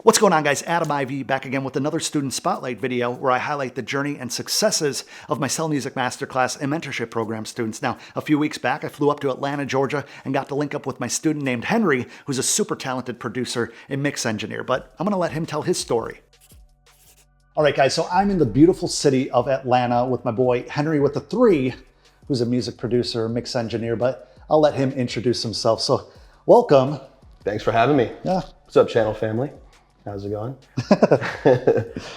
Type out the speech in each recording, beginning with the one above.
What's going on, guys? Adam IV back again with another student spotlight video where I highlight the journey and successes of my Sell Music Masterclass and mentorship program students. Now, a few weeks back, I flew up to Atlanta, Georgia, and got to link up with my student named Henry, who's a super talented producer and mix engineer, but I'm gonna let him tell his story. All right, guys, so I'm in the beautiful city of Atlanta with my boy Henry with the 3, who's a music producer, mix engineer, but I'll let him introduce himself. So welcome. Thanks for having me. Yeah. What's up, channel family? How's it going?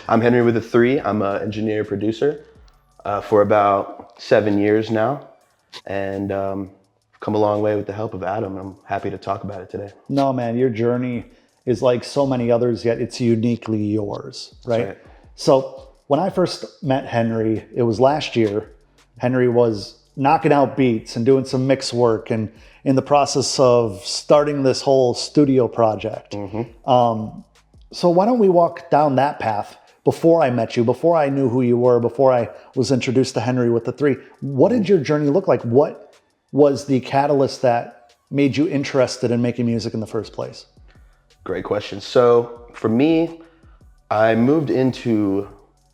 I'm Henry with a 3. I'm an engineer producer for about 7 years now, and come a long way with the help of Adam. I'm happy to talk about it today. No, man, your journey is like so many others, yet it's uniquely yours, right? That's right. So when I first met Henry, it was last year. Henry was knocking out beats and doing some mix work and in the process of starting this whole studio project. So why don't we walk down that path before I met you, before I knew who you were, before I was introduced to Henry with the 3. What did your journey look like? What was the catalyst that made you interested in making music in the first place? Great question. So for me, I moved into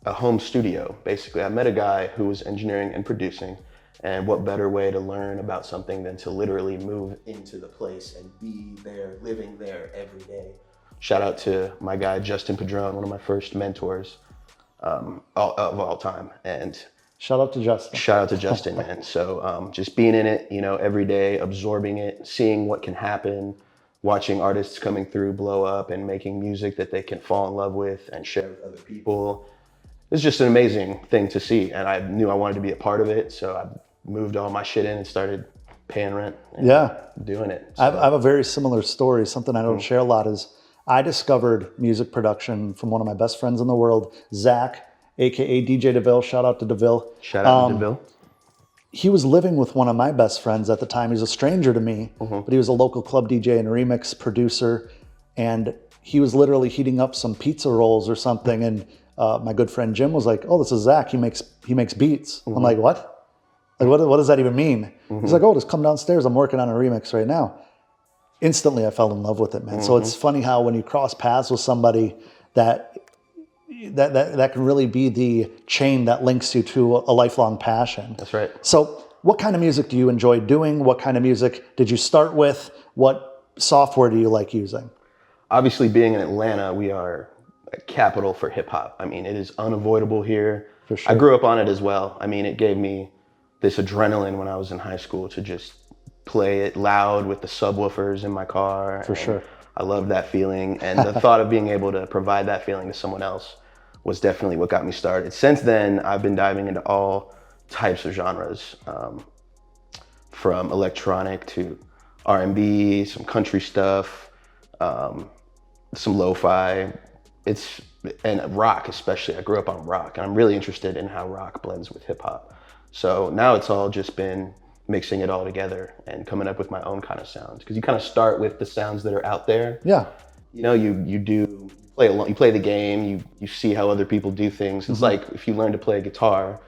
a home studio. Basically, I met a guy who was engineering and producing, and what better way to learn about something than to literally move into the place and be there, living there every day. Shout out to my guy, Justin Padron, one of my first mentors of all time. And Shout out to Justin. shout out to Justin, man. So just being in it, you know, every day, absorbing it, seeing what can happen, watching artists coming through, blow up, and making music that they can fall in love with and share with other people. It's just an amazing thing to see. And I knew I wanted to be a part of it. So I moved all my shit in and started paying rent and doing it. So. I have a very similar story. Something I don't share a lot is I discovered music production from one of my best friends in the world, Zach, AKA DJ DeVille. Shout out to DeVille. Shout out to DeVille. He was living with one of my best friends at the time. He's a stranger to me, but he was a local club DJ and remix producer. And he was literally heating up some pizza rolls or something. And my good friend Jim was like, "Oh, this is Zach. He makes beats." I'm like, "What? Like, what does that even mean?" He's like, "Oh, just come downstairs. I'm working on a remix right now." Instantly, I fell in love with it, man. So it's funny how when you cross paths with somebody that can really be the chain that links you to a lifelong passion. That's right. So what kind of music do you enjoy doing? What kind of music did you start with? What software do you like using? Obviously, being in Atlanta, we are a capital for hip hop. I mean, it is unavoidable here. For sure. I grew up on it as well. I mean, it gave me this adrenaline when I was in high school to just play it loud with the subwoofers in my car. For sure. I loved that feeling. And the thought of being able to provide that feeling to someone else was definitely what got me started. Since then, I've been diving into all types of genres, from electronic to R&B, some country stuff, some lo-fi, and rock especially. I grew up on rock, and I'm really interested in how rock blends with hip hop. So now it's all just been mixing it all together and coming up with my own kind of sounds. Because you kind of start with the sounds that are out there. Yeah. You know, you play the game, you see how other people do things. It's like if you learn to play guitar,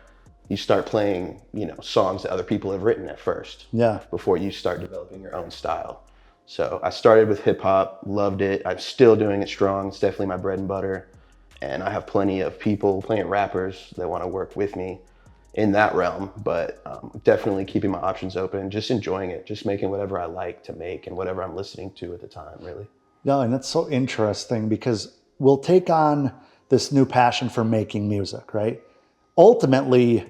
you start playing, you know, songs that other people have written at first. Yeah. Before you start developing your own style. So I started with hip hop, loved it. I'm still doing it strong. It's definitely my bread and butter. And I have plenty of people, plenty of rappers that want to work with me in that realm, but definitely keeping my options open, just enjoying it, just making whatever I like to make and whatever I'm listening to at the time, really. No, and that's so interesting because we'll take on this new passion for making music, right? Ultimately,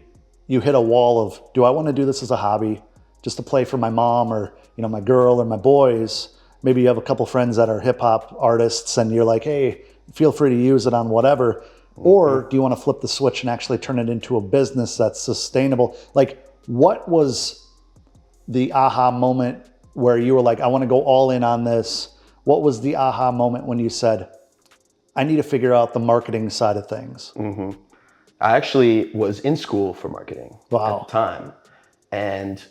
you hit a wall of, do I want to do this as a hobby just to play for my mom or, you know, my girl or my boys? Maybe you have a couple friends that are hip hop artists and you're like, hey, feel free to use it on whatever. Or do you want to flip the switch and actually turn it into a business that's sustainable? Like, what was the aha moment where you were like, I want to go all in on this? What was the aha moment when you said, I need to figure out the marketing side of things? I actually was in school for marketing at Wow. the time. And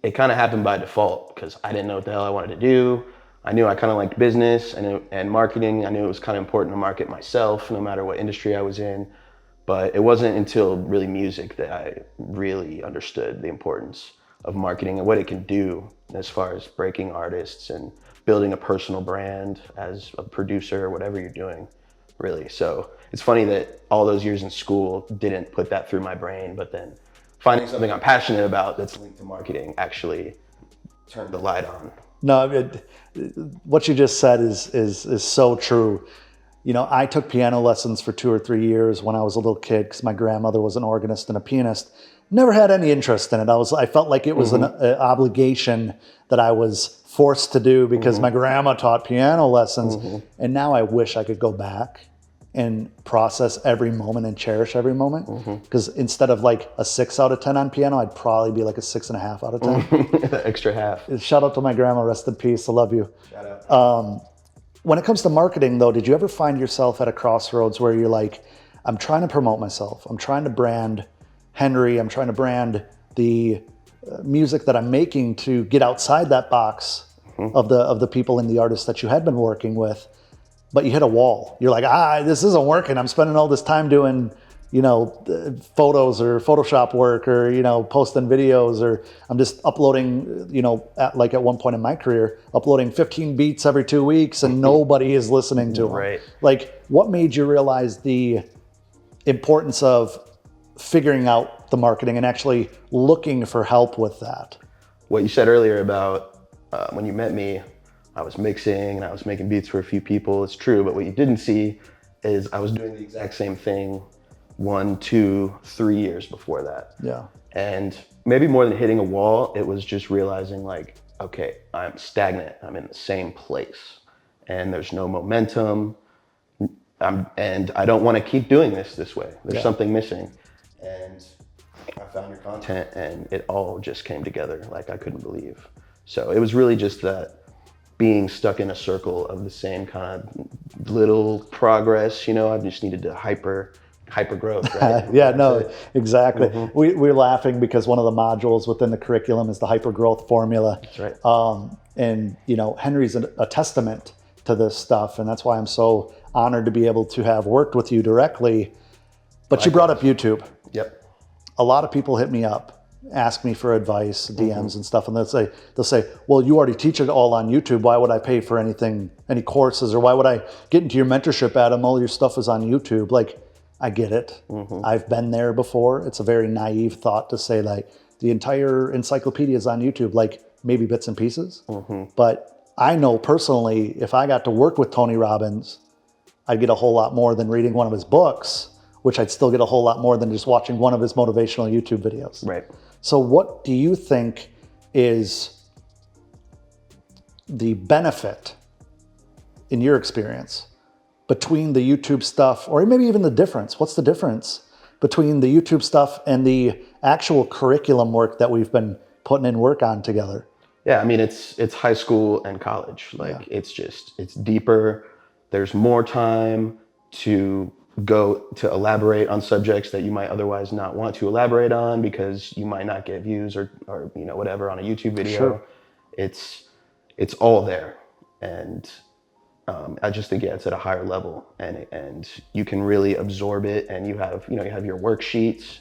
it kind of happened by default because I didn't know what the hell I wanted to do. I knew I kind of liked business and marketing. I knew it was kind of important to market myself no matter what industry I was in. But it wasn't until really music that I really understood the importance of marketing and what it can do as far as breaking artists and building a personal brand as a producer or whatever you're doing, really. So it's funny that all those years in school didn't put that through my brain, but then finding something I'm passionate about that's linked to marketing actually turned the light on. No, what you just said is so true. You know, I took piano lessons for 2 or 3 years when I was a little kid because my grandmother was an organist and a pianist. Never had any interest in it. I felt like it was an obligation that I was forced to do because my grandma taught piano lessons. And now I wish I could go back and process every moment and cherish every moment. Because instead of like a 6 out of 10 on piano, I'd probably be like a 6.5 out of 10. The extra half. Shout out to my grandma, rest in peace. I love you. Shout out. When it comes to marketing though, did you ever find yourself at a crossroads where you're like, I'm trying to promote myself. I'm trying to brand Henry. I'm trying to brand the music that I'm making to get outside that box of the people and the artists that you had been working with, but you hit a wall. You're like, this isn't working. I'm spending all this time doing, you know, photos or Photoshop work or, you know, posting videos, or I'm just uploading, you know, at one point in my career, uploading 15 beats every 2 weeks and nobody is listening to them. Right. Like, what made you realize the importance of figuring out the marketing and actually looking for help with that? What you said earlier about when you met me, I was mixing and I was making beats for a few people. It's true, but what you didn't see is I was doing the exact same thing 1, 2, 3 years before that. Yeah. And maybe more than hitting a wall, it was just realizing like, okay, I'm stagnant. I'm in the same place and there's no momentum. And I don't want to keep doing this way. There's something missing. And I found your content and it all just came together like I couldn't believe. So it was really just that being stuck in a circle of the same kind of little progress, you know, I just needed to hyper growth, right? Yeah, no, exactly. We're laughing because one of the modules within the curriculum is the hyper growth formula. That's right. And, you know, Henry's a testament to this stuff. And that's why I'm so honored to be able to have worked with you directly. But you brought up YouTube. Yep. A lot of people hit me up, ask me for advice, DMs and stuff, and they'll say, well, you already teach it all on YouTube. Why would I pay for any courses, or why would I get into your mentorship, Adam? All your stuff is on YouTube. Like, I get it. I've been there before. It's a very naive thought to say like the entire encyclopedia is on YouTube, like maybe bits and pieces. But I know personally, if I got to work with Tony Robbins, I'd get a whole lot more than reading one of his books, which I'd still get a whole lot more than just watching one of his motivational YouTube videos. Right. So what do you think is the benefit, in your experience, between the YouTube stuff, or maybe even the difference? What's the difference between the YouTube stuff and the actual curriculum work that we've been putting in work on together? Yeah, I mean, it's high school and college. Like, it's deeper. There's more time to go to elaborate on subjects that you might otherwise not want to elaborate on because you might not get views or you know, whatever on a YouTube video. Sure. It's all there. And I just think, it's at a higher level and you can really absorb it, and you have your worksheets,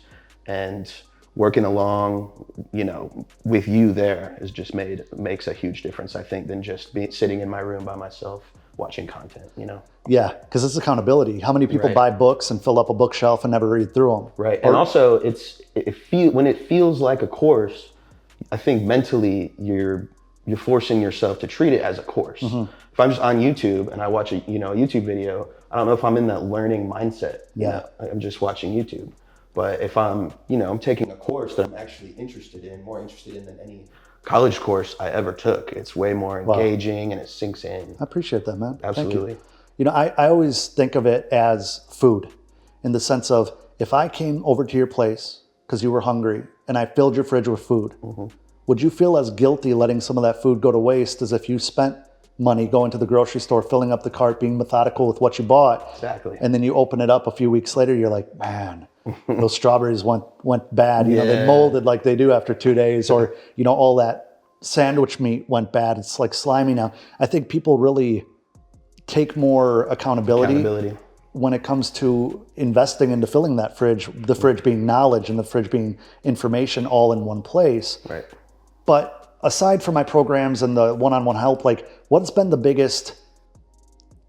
and working along, you know, with you there is just makes a huge difference, I think, than just sitting in my room by myself watching content, you know? Yeah, because it's accountability. How many people buy books and fill up a bookshelf and never read through them? Right, and also when it feels like a course, I think mentally you're forcing yourself to treat it as a course. If I'm just on YouTube and I watch a YouTube video, I don't know if I'm in that learning mindset. Yeah. You know? I'm just watching YouTube. But if I'm taking a course that I'm actually more interested in than any college course I ever took, it's way more engaging and it sinks in. I appreciate that, man. Absolutely. Thank you. You know, I always think of it as food, in the sense of, if I came over to your place because you were hungry and I filled your fridge with food, would you feel as guilty letting some of that food go to waste as if you spent money going to the grocery store, filling up the cart, being methodical with what you bought? Exactly. And then you open it up a few weeks later, you're like, man, those strawberries went bad. You know, they molded like they do after 2 days, or, you know, all that sandwich meat went bad. It's like slimy now. I think people really take more accountability when it comes to investing into filling that fridge, the fridge being knowledge and the fridge being information all in one place. Right. But aside from my programs and the one-on-one help, like what's been the biggest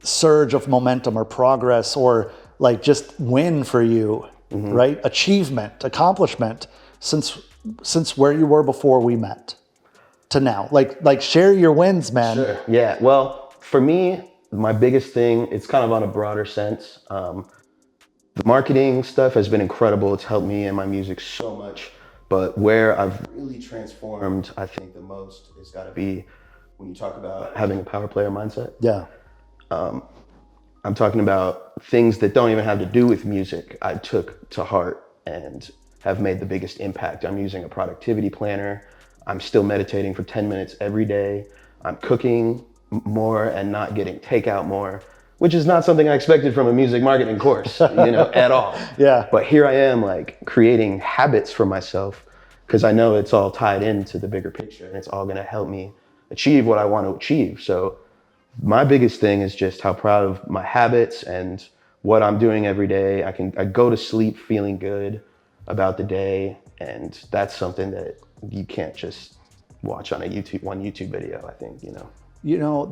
surge of momentum or progress or like just win for you, right? Achievement, accomplishment since where you were before we met to now. Like share your wins, man. Sure. Yeah. Well, for me, my biggest thing, it's kind of on a broader sense. The marketing stuff has been incredible. It's helped me and my music so much. But where I've really transformed, I think the most, has got to be when you talk about having a power player mindset. Yeah. I'm talking about things that don't even have to do with music. I took to heart and have made the biggest impact. I'm using a productivity planner. I'm still meditating for 10 minutes every day. I'm cooking more and not getting takeout more, which is not something I expected from a music marketing course, at all. Yeah. But here I am, like creating habits for myself because I know it's all tied into the bigger picture and it's all going to help me achieve what I want to achieve. So my biggest thing is just how proud of my habits and what I'm doing every day. I go to sleep feeling good about the day, and that's something that you can't just watch on one YouTube video, I think,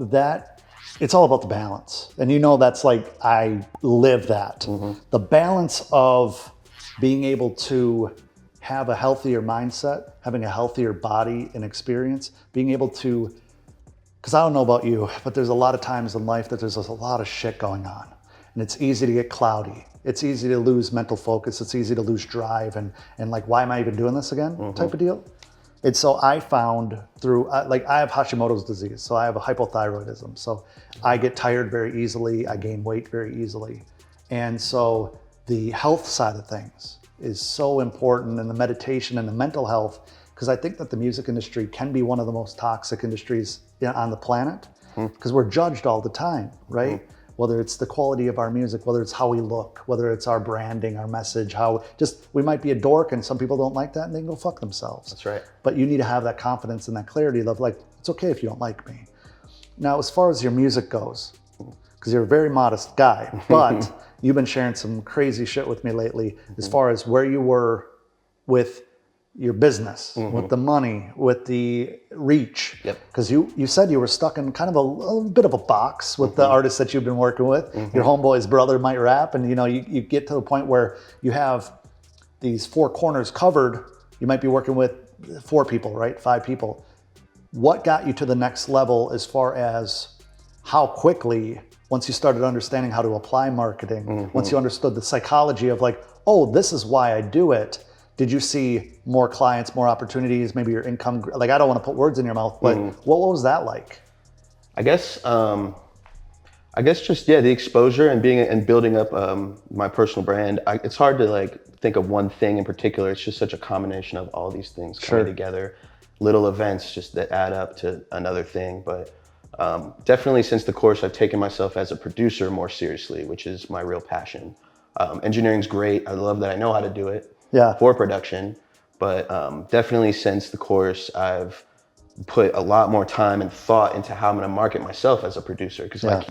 That it's all about the balance. And that's like, I live that. The balance of being able to have a healthier mindset, having a healthier body and experience, being able to, because I don't know about you, but there's a lot of times in life that there's a lot of shit going on. And it's easy to get cloudy. It's easy to lose mental focus. It's easy to lose drive and like, why am I even doing this again type of deal. And so I found through, I have Hashimoto's disease. So I have a hypothyroidism. So I get tired very easily. I gain weight very easily. And so the health side of things is so important, and the meditation and the mental health, because I think that the music industry can be one of the most toxic industries on the planet, because we're judged all the time, right? Whether it's the quality of our music, whether it's how we look, whether it's our branding, our message, we might be a dork and some people don't like that and they can go fuck themselves. That's right. But you need to have that confidence and that clarity of like, it's okay if you don't like me. Now, as far as your music goes, because you're a very modest guy, but you've been sharing some crazy shit with me lately as far as where you were with your business, with the money, with the reach. Yep. Because you said you were stuck in kind of a little bit of a box with the artists that you've been working with. Your homeboy's brother might rap, and you get to the point where you have these four corners covered. You might be working with 4 people, right? 5 people. What got you to the next level as far as how quickly, once you started understanding how to apply marketing, once you understood the psychology of like, oh, this is why I do it. Did you see more clients, more opportunities, maybe your income? Like, I don't want to put words in your mouth, but what was that like? I guess just, the exposure and building up my personal brand. It's hard to like think of one thing in particular. It's just such a combination of all these things coming together, little events just that add up to another thing. But definitely since the course, I've taken myself as a producer more seriously, which is my real passion. Engineering's great. I love that I know how to do it. For production, but definitely since the course, I've put a lot more time and thought into how I'm going to market myself as a producer, because I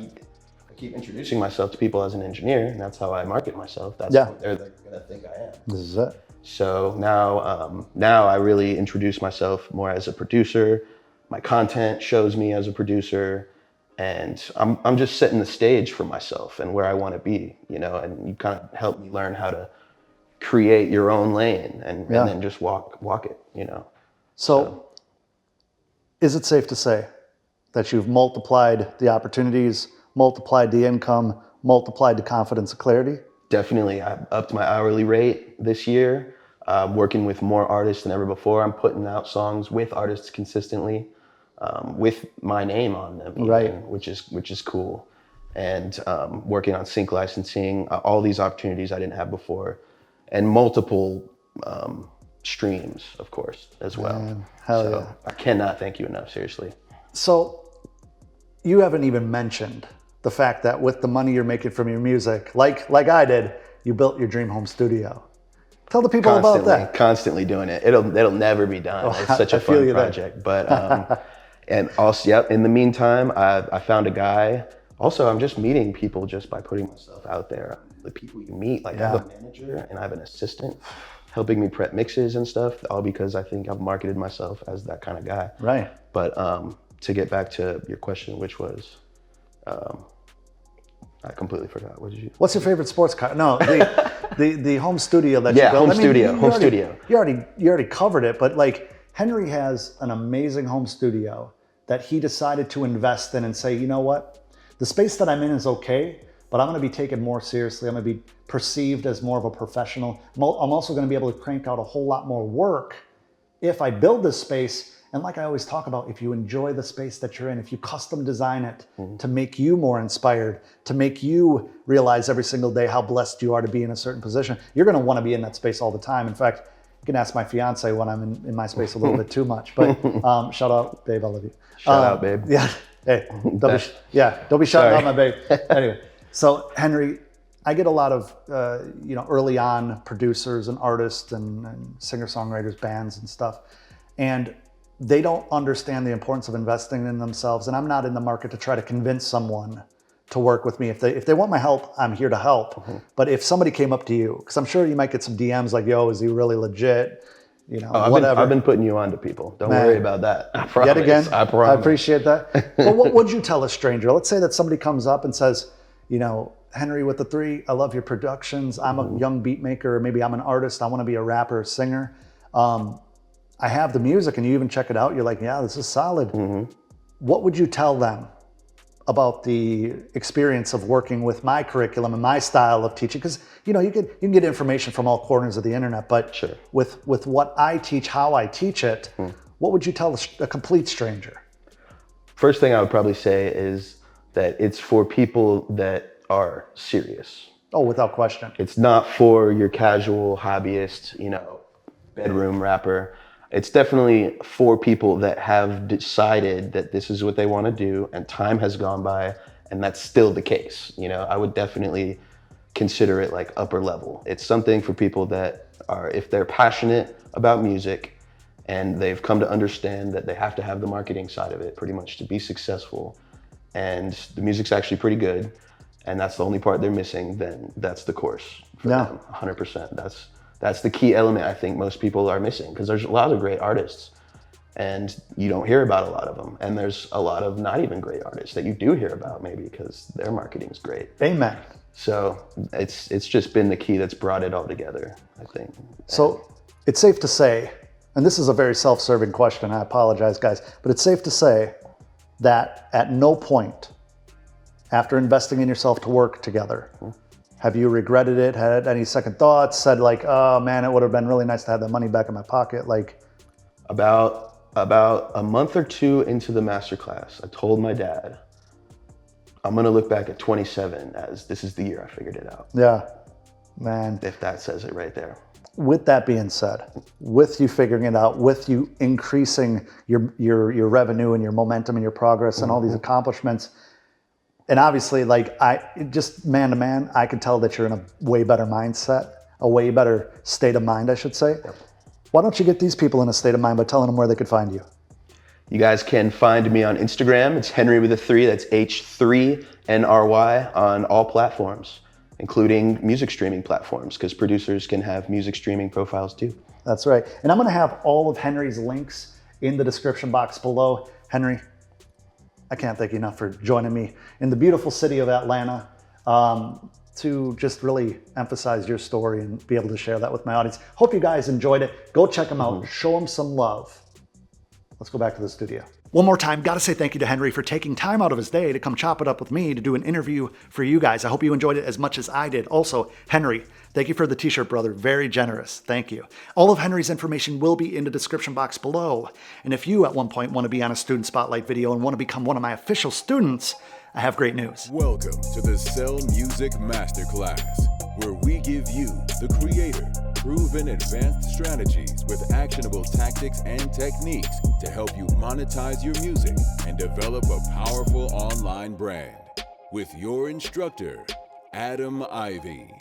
keep introducing myself to people as an engineer, and that's how I market myself. That's what they're going to think I am. This is it. So now I really introduce myself more as a producer. My content shows me as a producer, and I'm just setting the stage for myself and where I want to be, and you kind of help me learn how to create your own lane and then just walk it, So is it safe to say that you've multiplied the opportunities, multiplied the income, multiplied the confidence and clarity? Definitely. I've upped my hourly rate this year, working with more artists than ever before. I'm putting out songs with artists consistently, with my name on them, even, which is cool. And working on sync licensing, all these opportunities I didn't have before. And multiple streams, of course, as well. Man, hell yeah. I cannot thank you enough, seriously. So you haven't even mentioned the fact that with the money you're making from your music, like I did, you built your dream home studio. Tell the people about that. Constantly doing it. It'll never be done. It's such a fun project. But and also, in the meantime, I found a guy. Also, I'm just meeting people just by putting myself out there. The people you meet, like I have a manager and I have an assistant. helping me prep mixes and stuff, all because I think I've marketed myself as that kind of guy. Right. But to get back to your question, which was, I completely forgot. What did you? What's your favorite sports car? No, the home studio that you built. Home studio. You already covered it, but like Henry has an amazing home studio that he decided to invest in and say, you know what, the space that I'm in is okay, but I'm going to be taken more seriously. I'm going to be perceived as more of a professional. I'm also going to be able to crank out a whole lot more work if I build this space. And like I always talk about, if you enjoy the space that you're in, if you custom design it to make you more inspired, to make you realize every single day how blessed you are to be in a certain position, you're going to want to be in that space all the time. In fact, you can ask my fiance when I'm in my space a little bit too much, but shout out, babe, I love you. Shout out, babe. Yeah, hey, don't be shouting out my babe. Anyway, so Henry, I get a lot of, early on producers and artists and singer-songwriters, bands and stuff. And they don't understand the importance of investing in themselves. And I'm not in the market to try to convince someone to work with me. If they want my help, I'm here to help. But if somebody came up to you, because I'm sure you might get some DMs like, yo, is he really legit? Whatever. I've been putting you on to people. Don't worry about that. I promise. Yet again, I promise. I appreciate that. But what would you tell a stranger? Let's say that somebody comes up and says, Henry with the 3, I love your productions. I'm a young beat maker, or maybe I'm an artist. I want to be a rapper or singer. I have the music, and you even check it out. You're like, yeah, this is solid. What would you tell them about the experience of working with my curriculum and my style of teaching? Because you can get information from all corners of the internet, but sure. with what I teach, how I teach it, what would you tell a complete stranger? First thing I would probably say is that it's for people that are serious. Oh, without question. It's not for your casual hobbyist, bedroom rapper. It's definitely for people that have decided that this is what they want to do, and time has gone by, and that's still the case. I would definitely consider it like upper level. It's something for people that are, if they're passionate about music and they've come to understand that they have to have the marketing side of it pretty much to be successful, and the music's actually pretty good, and that's the only part they're missing, then that's the course for them, 100%. That's the key element I think most people are missing, because there's a lot of great artists and you don't hear about a lot of them. And there's a lot of not even great artists that you do hear about, maybe because their marketing's great. Amen. So it's just been the key that's brought it all together, I think. So it's safe to say, and this is a very self-serving question, I apologize guys, but it's safe to say that at no point after investing in yourself to work together, have you regretted it, had any second thoughts, said like, oh man, it would have been really nice to have that money back in my pocket? Like, about a month or 2 into the masterclass, I told my dad, I'm gonna look back at 27 as this is the year I figured it out. Yeah, man. If that says it right there. With that being said, with you figuring it out, with you increasing your revenue and your momentum and your progress and all these accomplishments, and obviously, like just man to man, I can tell that you're in a way better mindset, a way better state of mind, I should say. Yep. Why don't you get these people in a state of mind by telling them where they could find you? You guys can find me on Instagram. It's Henry with a 3. That's H3NRY on all platforms, including music streaming platforms, because producers can have music streaming profiles too. That's right. And I'm going to have all of Henry's links in the description box below. Henry, I can't thank you enough for joining me in the beautiful city of Atlanta to just really emphasize your story and be able to share that with my audience. Hope you guys enjoyed it. Go check them out. Show them some love. Let's go back to the studio. One more time, gotta say thank you to Henry for taking time out of his day to come chop it up with me to do an interview for you guys. I hope you enjoyed it as much as I did. Also, Henry, thank you for the t-shirt, brother. Very generous. Thank you. All of Henry's information will be in the description box below. And if you at one point want to be on a student spotlight video and want to become one of my official students, I have great news. Welcome to the Sell Music Masterclass, where we give you, the creator, proven advanced strategies with actionable tactics and techniques to help you monetize your music and develop a powerful online brand. With your instructor, Adam Ivy.